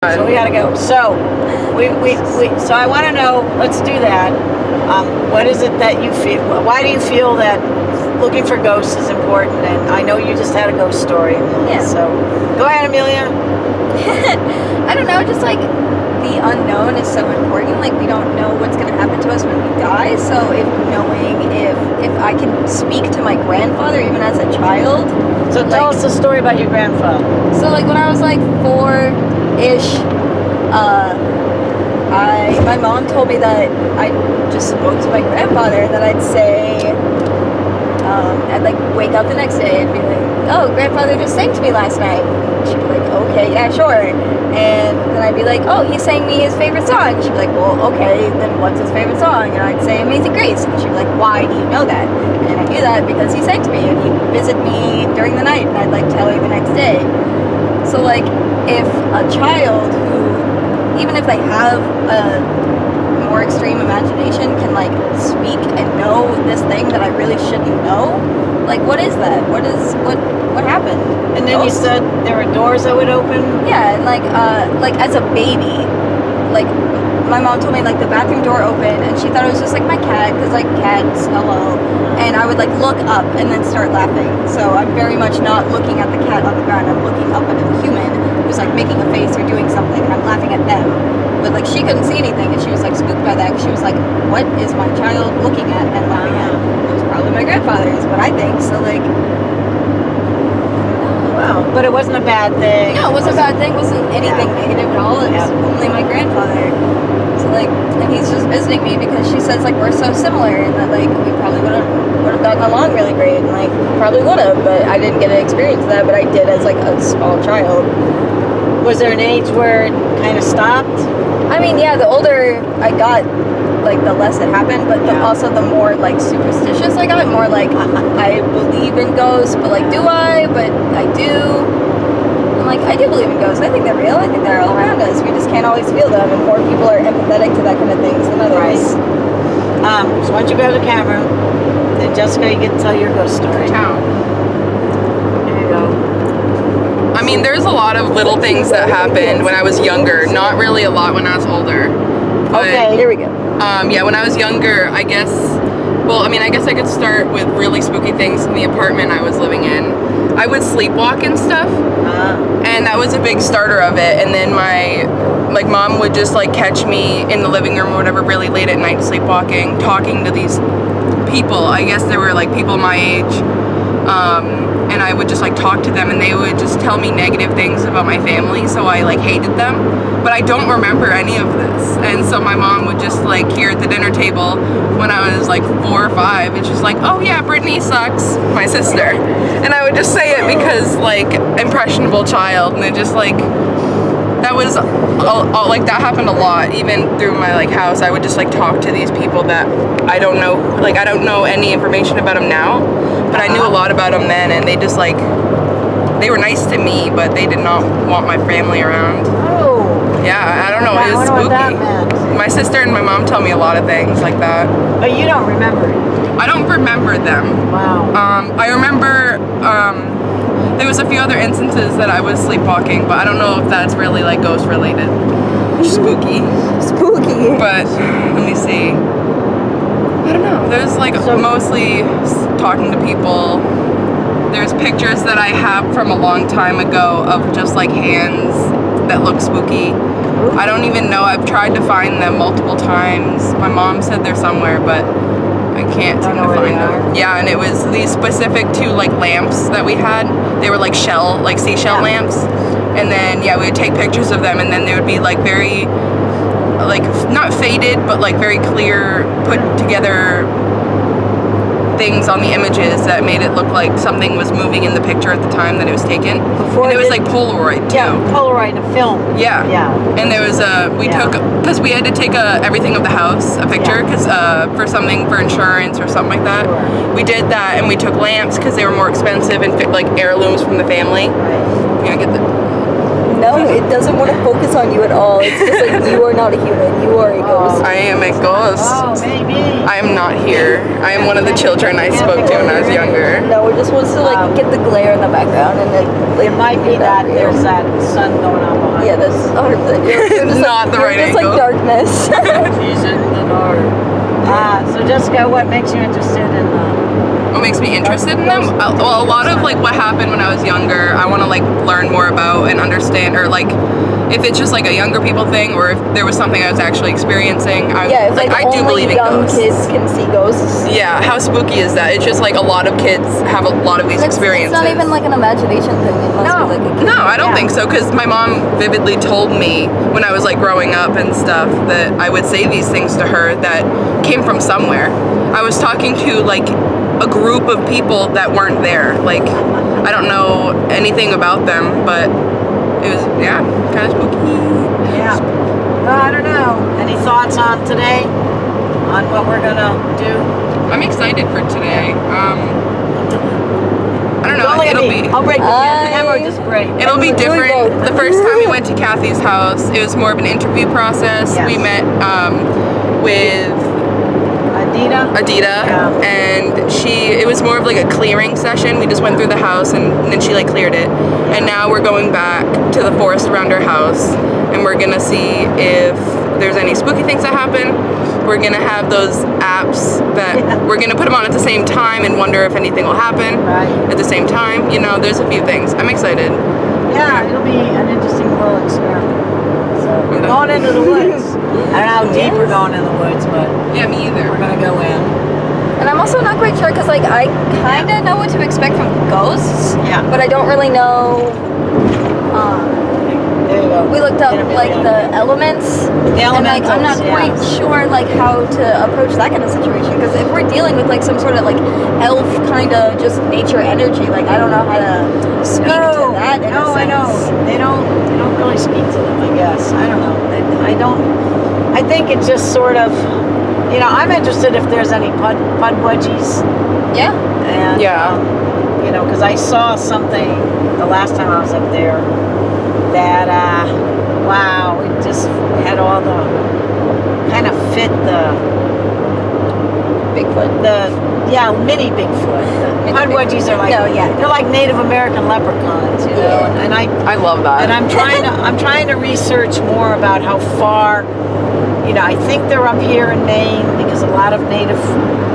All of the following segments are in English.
So we gotta go. So so I want to know. Let's do that. What is it that you feel? Why do you feel that looking for ghosts is important? And I know you just had a ghost story. Yeah. So go ahead, Amelia. I don't know. Just like the unknown is so important. Like we don't know what's gonna happen to us when we die. So if I can speak to my grandfather even as a child. So tell us a story about your grandfather. So like when I was like 4-ish, my mom told me that I just spoke to my grandfather, that I'd say, I'd like wake up the next day and be like, oh, grandfather just sang to me last night. She'd be like, okay, yeah, sure. And then I'd be like, oh, he sang me his favorite song. She'd be like, well, okay, then what's his favorite song? And I'd say Amazing Grace. And she'd be like, why do you know that? And I knew that because he sang to me and he'd visit me during the night and I'd like tell her the next day. So like if a child who, even if they have a more extreme imagination, can like speak and know this thing that I really shouldn't know, like what is that? What happened? And then you said there were doors that would open. Yeah, and like as a baby, like my mom told me like the bathroom door opened and she thought it was just like my cat, because like cats, hello, and I would like look up and then start laughing. So I'm very much not looking at the cat on the ground, I'm looking up at a human who's like making a face or doing something and I'm laughing at them. But like she couldn't see anything and she was like spooked by that because she was like, what is my child looking at and laughing at? It was probably my grandfather is what I think. So like, wow. But it wasn't a bad thing. no, it wasn't a bad thing, it wasn't anything negative at all. It was only my grandfather. So like, and he's just visiting me because she says like we're so similar and that like we probably would have gotten along really great and like probably would have, but I didn't get to experience that, but I did as like a small child. Was there an age where it kind of stopped? I mean, yeah, the older I got, like the less it happened, but also the more like superstitious I got, more like I believe in ghosts, but like do I? But I do. I'm like, I do believe in ghosts. I think they're real. I think they're all around us. We just can't always feel them, and more people are empathetic to that kind of things than others. Right. So once you grab the camera, then Jessica, you get to tell your ghost story. Town. There you go. I mean, there's a lot of little things that happened when I was younger. Not really a lot when I was older. But, Okay, here we go. yeah, when I was younger, I guess I could start with really spooky things in the apartment I was living in. I would sleepwalk and stuff, and that was a big starter of it. And then my mom would just like catch me in the living room or whatever really late at night sleepwalking, talking to these people. I guess they were like people my age. And I would just like talk to them and they would just tell me negative things about my family, so I like hated them, but I don't remember any of this. And so my mom would just like here at the dinner table when I was like 4 or 5, and she's like, oh yeah, Brittany sucks, my sister, and I would just say it because like impressionable child, and it just like that was like that happened a lot. Even through my like house, I would just like talk to these people that I don't know any information about them now, but I knew a lot about them then, and they just like they were nice to me, but they did not want my family around. Oh. Yeah, I don't know. It was I wonder what that spooky. meant. My sister and my mom tell me a lot of things like that. But you don't remember it. I don't remember them. Wow. I remember there was a few other instances that I was sleepwalking, but I don't know if that's really like ghost related. Spooky. Spooky. But let me see. I don't know. There's like mostly talking to people. There's pictures that I have from a long time ago of just like hands that look spooky. I don't even know. I've tried to find them multiple times. My mom said they're somewhere, but I can't seem to find them. Yeah, and it was these specific 2 like lamps that we had. They were like seashell lamps. And then we would take pictures of them, and then they would be like very like not faded, but like very clear, put together things on the images that made it look like something was moving in the picture at the time that it was taken. And it was like Polaroid too. Yeah, Polaroid and film. Yeah. And there was took, because we had to take everything of the house, a picture, because for something, for insurance or something like that. Sure. We did that, and we took lamps because they were more expensive and fit like heirlooms from the family. Right. You know, get the no, it doesn't want to focus on you at all. It's just like, you are not a human, you are a ghost. I am a ghost. Oh, maybe. I am not here. I am one of the children I spoke to when I was younger. No, it just wants to like get the glare in the background and then It might be that there's that sun going on behind. yeah, that's 100%. You're just Not the right just angle. like darkness. She's in the dark. So Jessica, what makes you interested in What makes me interested in them? Well, a lot of like what happened when I was younger, I want to like learn more about and understand, or like if it's just like a younger people thing, or if there was something I was actually experiencing. Yeah, if like I do only believe in young ghosts. kids can see ghosts. Yeah, how spooky is that? It's just like a lot of kids have a lot of these experiences. It's not even like an imagination thing. It must No. be like a kid. No, I don't think so, because my mom vividly told me when I was like growing up and stuff that I would say these things to her that came from somewhere. I was talking to like a group of people that weren't there. Like, I don't know anything about them, but it was, yeah, kind of spooky. Yeah. Well, I don't know. Any thoughts on today? On what we're gonna do? I'm excited for today. I don't know, Don't look at it'll me. be... I'll break the hammer or just break. It'll be We're doing different. both. The first time we went to Kathy's house, it was more of an interview process. Yes. We met with Adita, Yeah. and it was more of like a clearing session. We just went through the house and then she like cleared it. And now we're going back to the forest around our house, and we're gonna see if there's any spooky things that happen. We're gonna have those apps that we're gonna put them on at the same time and wonder if anything will happen Right. at the same time. You know, there's a few things. I'm excited. Yeah, it'll be an interesting little experiment. So we're going into the woods. I don't know how deep we're going in the woods, but Yeah, me either. we're gonna go in. And I'm also not quite sure because like I kind of know what to expect from ghosts, Yeah. but I don't really know. There you go. We looked up Intermittent. like the elements, The and like I'm not elementals, quite yeah. sure like how to approach that kind of situation because if we're dealing with like some sort of like elf kind of just nature energy, like I don't know how to speak to that. In a No, I know. sense. They don't really speak to them, I guess. I don't know. I think it's just sort of, you know, I'm interested if there's any pudwudgies. Yeah. And, Yeah. you know, because I saw something the last time I was up there that, wow, it just had all the, kind of fit Bigfoot. mini Bigfoot. The Mini pudwudgies are like, No, yeah. they're like Native American leprechauns, you know, Yeah. and I love that. I'm trying to research more about how far, you know, I think they're up here in Maine because a lot of native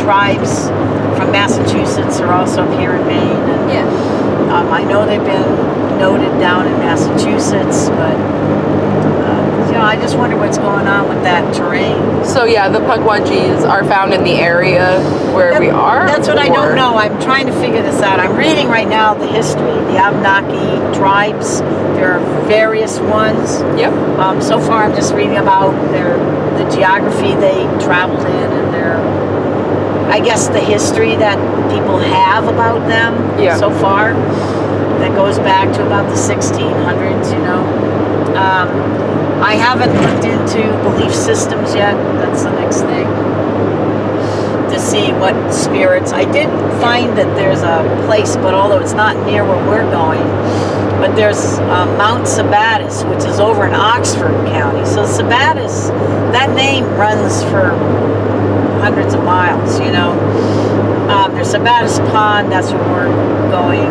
tribes from Massachusetts are also up here in Maine. And, Yeah. I know they've been noted down in Massachusetts, but, you know, I just wonder what's going on with that terrain. So yeah, the Pukwudgies are found in the area where we are. That's what I or- don't know. I'm trying to figure this out. I'm reading right now the history, the Abenaki tribes. There are various ones. Yep. So far, I'm just reading about the geography they traveled in and I guess the history that people have about them Yeah. so far. That goes back to about the 1600s, you know. I haven't looked into belief systems yet. That's the next thing. To see what spirits. I did find that there's a place, but although it's not near where we're going, but there's Mount Sabattus, which is over in Oxford County. So Sabattus, that name runs for hundreds of miles, you know. There's Sabattus Pond, that's where we're going.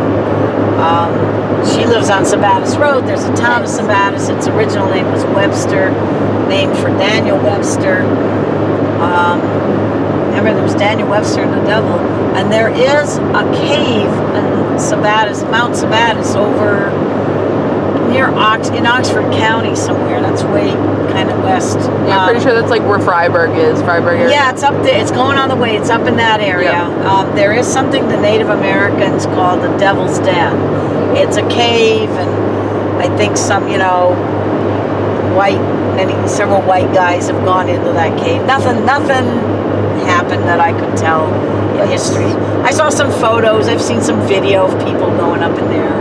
She lives on Sabattus Road. There's a town of Sabattus. Its original name was Webster, named for Daniel Webster. Remember, there was Daniel Webster and the devil. And there is a cave in Sabattus, Mount Sabattus, over near in Oxford County somewhere. That's way kind of west. Yeah, I'm pretty sure that's like where Freiburg is. Freiburg area. Yeah, it's up there. It's going on the way. It's up in that area. Yeah. There is something the Native Americans call the Devil's Den. It's a cave, and I think some, you know, several white guys have gone into that cave. Nothing happened that I could tell in history. I saw some photos. I've seen some video of people going up in there.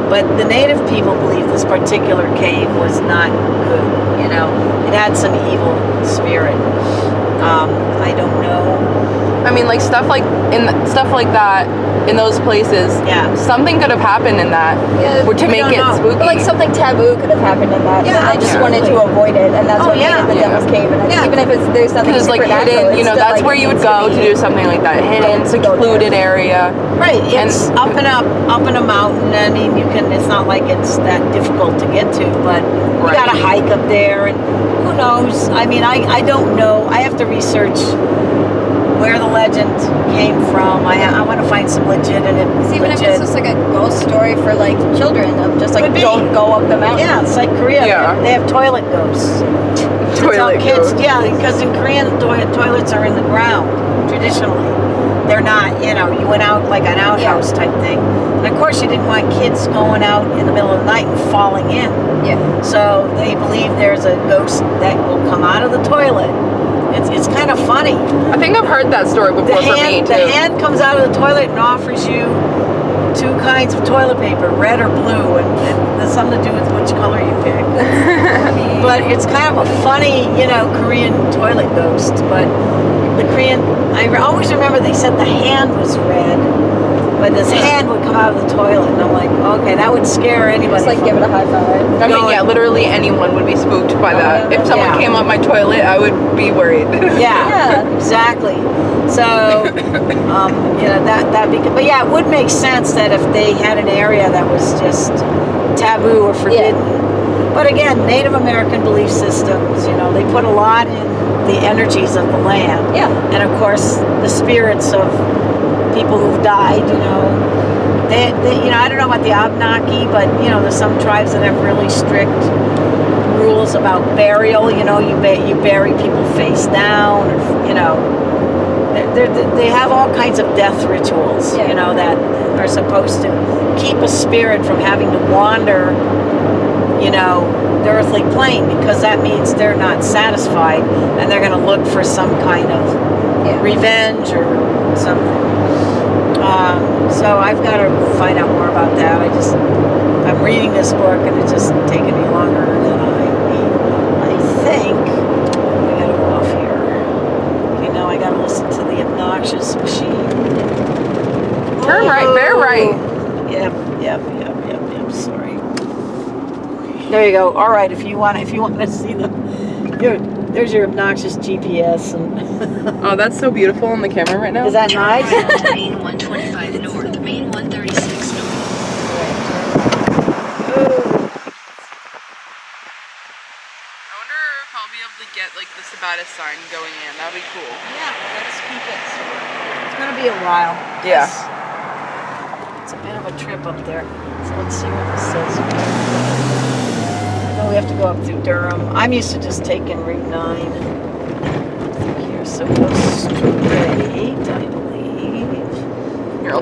But the native people believe this particular cave was not good, you know. It had some evil spirit. I don't know. I mean, like stuff like that in those places. Yeah. Something could have happened in that, Yeah, to make don't it know. spooky. But like something taboo could have happened in that. Yeah, and I just absolutely. wanted to avoid it, and that's Oh, what yeah. made it the Yeah. Devil's Cave. And Yeah. even if there's something Because it's like supernatural, hidden, it's you know, still, that's like, where you would needs go to be- do something like that. Hidden, Don't go there. secluded area. Right, it's And- up in a mountain. I mean, it's not like it's that difficult to get to, but you Right. gotta hike up there, and who knows? I mean, I don't know. I have to research where the legend came from. I want to find some legitimate. Because even if it's just like a ghost story for like children of just like Could be. don't go up the mountain. Yeah, it's like Korea. Yeah. They have toilet ghosts. To tell Toilet kids, ghosts. yeah, because in Korean toilets are in the ground traditionally. They're not, you went out like an outhouse type thing. And of course, you didn't want kids going out in the middle of the night and falling in. Yeah. So they believe there's a ghost that will come out of the toilet. It's kind of funny. I think I've heard that story The before for me too. hand comes out of the toilet and offers you 2 kinds of toilet paper, red or blue, and it has something to do with which color you pick. But it's kind of a funny, Korean toilet ghost. But the Korean, I always remember they said the hand was red, but this hand would come out of the toilet, and I'm like, okay, that would scare anybody. Just like give it a high five. I mean, yeah, literally anyone would be spooked by that. If someone Yeah. came up my toilet, I would be worried. Yeah, exactly. So, but yeah, it would make sense that if they had an area that was just taboo or forbidden. But again, Native American belief systems, they put a lot in the energies of the land. Yeah. And of course, the spirits of people who've died, they I don't know about the Abenaki, but, there's some tribes that have really strict rules about burial. You bury people face down, or, they have all kinds of death rituals, that are supposed to keep a spirit from having to wander, the earthly plane, because that means they're not satisfied and they're going to look for some kind of revenge or something. So I've got to find out more about that. I'm reading this book and it's just taking me longer than I think. We got to go off here. Okay, now I got to listen to the obnoxious machine. Turn right, bear right. Yep. Sorry. There you go. All right, if you want to see there's your obnoxious GPS, and Oh, that's so beautiful on the camera right now. is that nice? Main 125 north, main 136 north. I wonder if I'll be able to get like the Sabattus sign going in. That'd be cool. Yeah, let's keep it. It's gonna be a while. Yeah. It's a bit of a trip up there. So let's see what this says. I know we have to go up through Durham. I'm used to just taking Route 9 through here. So go straight, I believe. Here, I'll